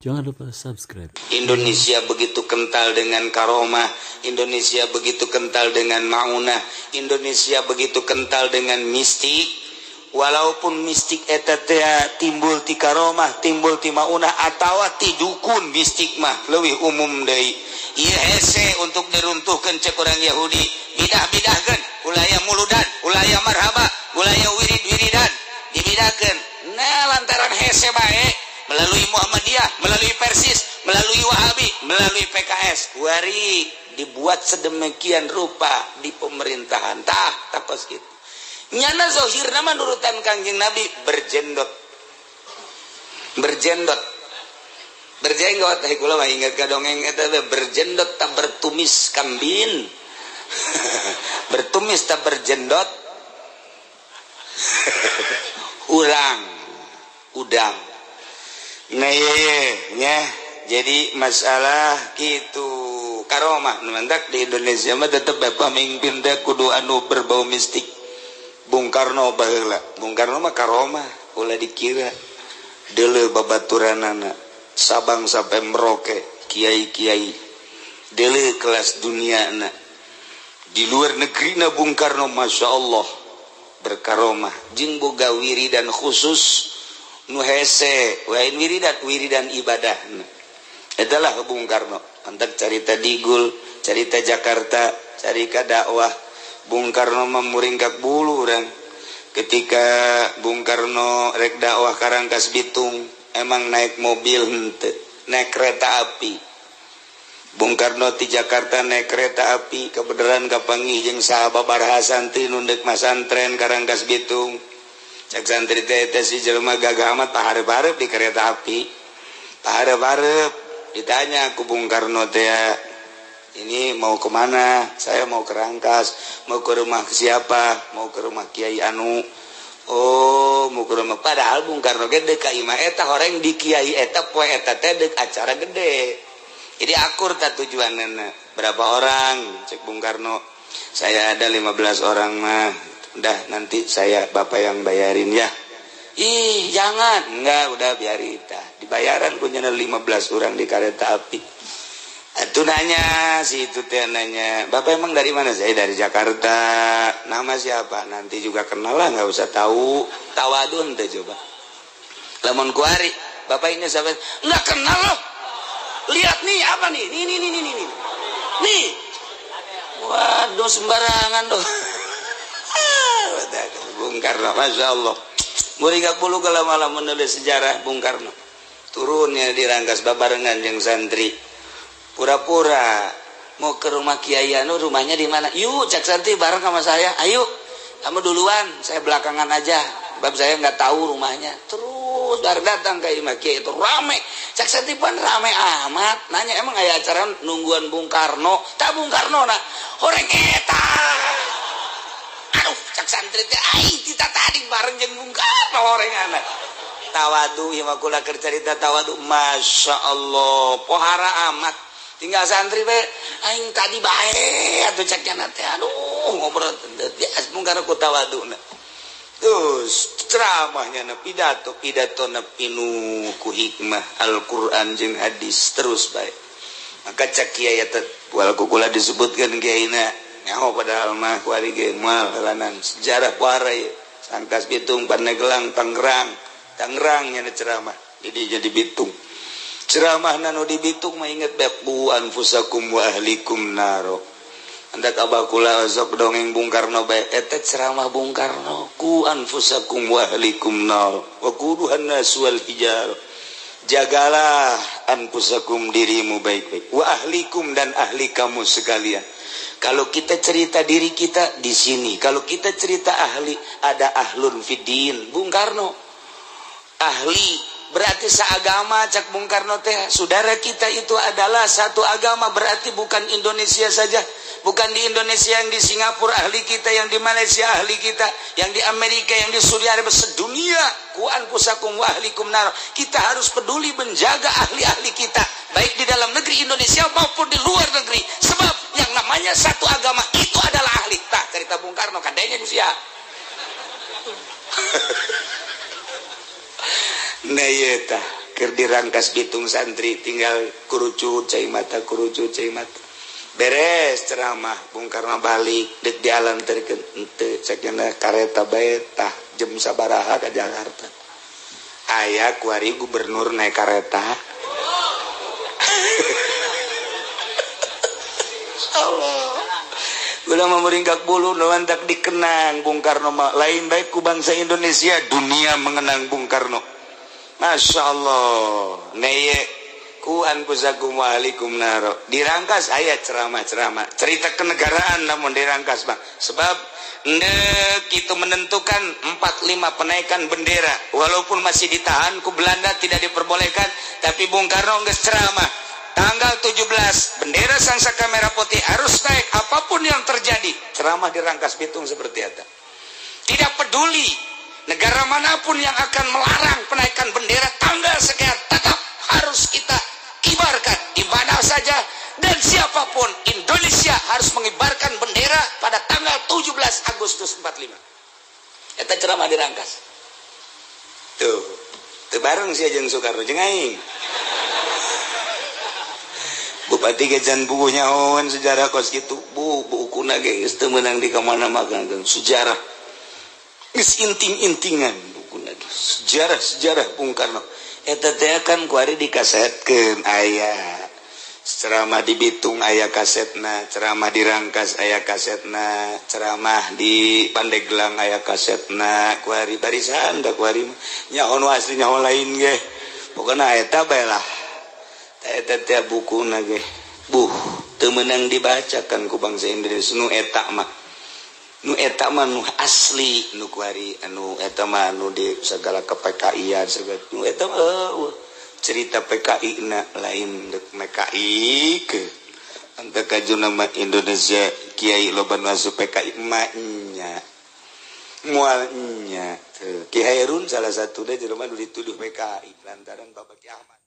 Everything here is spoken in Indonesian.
Jangan lupa subscribe. Indonesia begitu kental dengan karomah, Indonesia begitu kental dengan maunah, Indonesia begitu kental dengan mistik. Walaupun mistik eta teh timbul ti karomah, timbul ti maunah atawa ti dukun, mistik mah leuwih umum deui. Ieu hese untuk diruntuhkeun cek urang Yahudi. Bidah-bidahkeun, ulaya muludan, ulaya marhaba, ulaya wirid-wiridan dibidahkeun. Nah, lantaran hese bae melalui Muhammadiyah, melalui Persis, melalui Wahabi, melalui PKS, wari dibuat sedemikian rupa di pemerintahan. Tapos gitu. Nyana zohirna menurutan Kangjeng Nabi berjendot, berjenggot. Kula mah ingat ka dongeng eta berjendot tak bertumis kambing, bertumis tak berjendot, udang. Nah ya, jadi masalah gitu karomah mendak di Indonesia mah tetep pamimpin teh kudu anu berbau mistik. Bung Karno baheula, Bung Karno mah karomah ulah dikira deuleu babaturanana Sabang sampai Merauke kiai-kiai deuleu kelas duniana. Di luar negeri na Bung Karno masya Allah berkaromah jeung boga wiridan khusus nu hese wain wiridan ibadah. Etalah Bung Karno. Antak carita Digul, carita Jakarta, carita dakwah. Bung Karno memuringkak bulu orang. Ketika Bung Karno rek dakwah ka Rangkas Bitung, emang naik mobil henteu, naik kereta api. Bung Karno di Jakarta naik kereta api, kebenaran kapanggih jeung sababaraha santri nu deuk masantren ka Rangkas Bitung. Cak santri teh si jelema gagah amat pahareup-hareup di kereta api. Pahareup-hareup ditanya ku Bung Karno teh, ini mau kemana? Saya mau ke Rangkas. Mau ke rumah siapa? Mau ke rumah Kiai Anu. Oh, mau ke rumah. Padahal Bung Karno gede ka imah eta horeng di Kiai eta poe eta teh deuk acara gede. Jadi akur tak tujuanna. Berapa orang? Cek Bung Karno. Saya ada 15 orang mah. Udah nanti saya bapak yang bayarin ya. Ih, jangan. Enggak, udah biarin tah. Dibayaran punya 15 orang di kereta api. Itu nanya, si itu teh nanya, Bapak emang dari mana? Saya dari Jakarta. Nama siapa? Nanti juga kenal lah, nggak usah tahu. Tawadun teh coba. Lemon kuari, Bapak ini siapa? Nggak kenal loh. Lihat nih, apa nih? Nih. Nih. Waduh, sembarangan doh. Bung Karno, Masya Allah. Muringak bulu kalau malam menulis sejarah Bung Karno. Turunnya di Rangkas babarengan yang santri. Pura-pura mau ke rumah Kiai Anu, rumahnya di mana? Yuk, cak santri bareng sama saya. Ayo, kamu duluan, saya belakangan aja. Sebab saya nggak tahu rumahnya. Terus baru datang ke imah Kiai itu rame. Cak santri pun rame amat. Nanya emang aya acara nungguan Bung Karno? Tak Bung Karno nak, horeng eta. Aduh, cak santri teh, kita tadi bareng jeung Bung Karno horeng anak. Tawadu, yang aku lakar cerita tawadu, masya Allah, pohara amat. Tinggal santri be, aing tadi bae atuh caknya nate. Aduh, ngobrol dia Bung Karno ku tawaduna. Terus ceramahnya na pidato na pinu ku hikmah Al-Qur'an jeung hadis terus bae. Maka cak kiai eta wal kula disebutkeun kiaina nyaho padahal mah kuari ge moal halanan sejarah puara ye. Rangkas Bitung, Pandeglang, Tangerang nya ceramah. Jadi Bitung. Ceramah nanu di Bitung mah inget beku anfusakum wa ahlikum naro. Andak abah kula sok dongeng Bung Karno bae eta ceramah Bung Karno ku anfusakum wa ahlikum naro wa quduhan nas wal hijar. Jagalah anfusakum dirimu baik-baik wa ahlikum dan ahli kamu sekalian. Kalau kita cerita diri kita di sini, kalau kita cerita ahli ada ahlun fiddin. Bung Karno ahli berarti seagama cak Bung Karno teh. Saudara kita itu adalah satu agama, berarti bukan Indonesia saja, bukan di Indonesia, yang di Singapura ahli kita, yang di Malaysia ahli kita, yang di Amerika, yang di Saudi Arabia, sedunia. Ku anfusakum wa ahlikum nar. Kita harus peduli menjaga ahli-ahli kita, baik di dalam negeri Indonesia maupun di luar negeri, sebab yang namanya satu agama itu adalah ahli. Tah cerita Bung Karno kadenya usia. Nah iya tah keur dirangkas Bitung santri tinggal kurucut cai mata beres ceramah Bung Karno balik dek di alam terkeun henteu sakena kareta bae tah jam sabaraha ka Jakarta aya kuari gubernur naik kareta Allah ulah memeringkak bulu nuantak dikenang Bung Karno lain baik ku bangsa Indonesia dunia mengenang Bung Karno. Masya Allah neye kuan kusakum waalaikum naro dirangkas ayat ceramah cerita kenegaraan namun dirangkas bang sebab ndek itu menentukan 45 penaikan bendera walaupun masih ditahan ku Belanda tidak diperbolehkan tapi Bung Karno geus ceramah tanggal 17 bendera Sangsaka Merah Putih harus naik apapun yang terjadi ceramah dirangkas Bitung seperti itu tidak peduli negara manapun yang akan melarang penaikan bendera tanggal sekian tetap harus kita kibarkan di mana saja dan siapapun Indonesia harus mengibarkan bendera pada tanggal 17 Agustus 45 eta ceramah dirangkas tuh bareng si Ajeng Soekarno jeung aing Bupati Gejan bukunya on sejarah kos gitu buku geus teu meunang di kamana-mana sejarah geus inting-intingan buku lagi sejarah Bung Karno eta teh kan kuari dikasetkeun aya ceramah di Bitung aya kasetna ceramah di Rangkas aya kasetna ceramah di Pandeglang aya kasetna kuari barisan da kuari nyaho nu asli nyaho lain ge pokona eta bae lah eta teh bukuna ge teu meunang dibacakan ku bangsa Indonesia nu eta mah nu asli nu kuari anu eta mah nu di segala KPKI-an segala nu eta cerita PKI na lain dek PKI ke anta kajuna mah Indonesia kiai loba masuk PKI mahnya mualnya Ki Hairun salah satu deh jelema nu dituduh PKI lantaran Bapak Ki Ahmad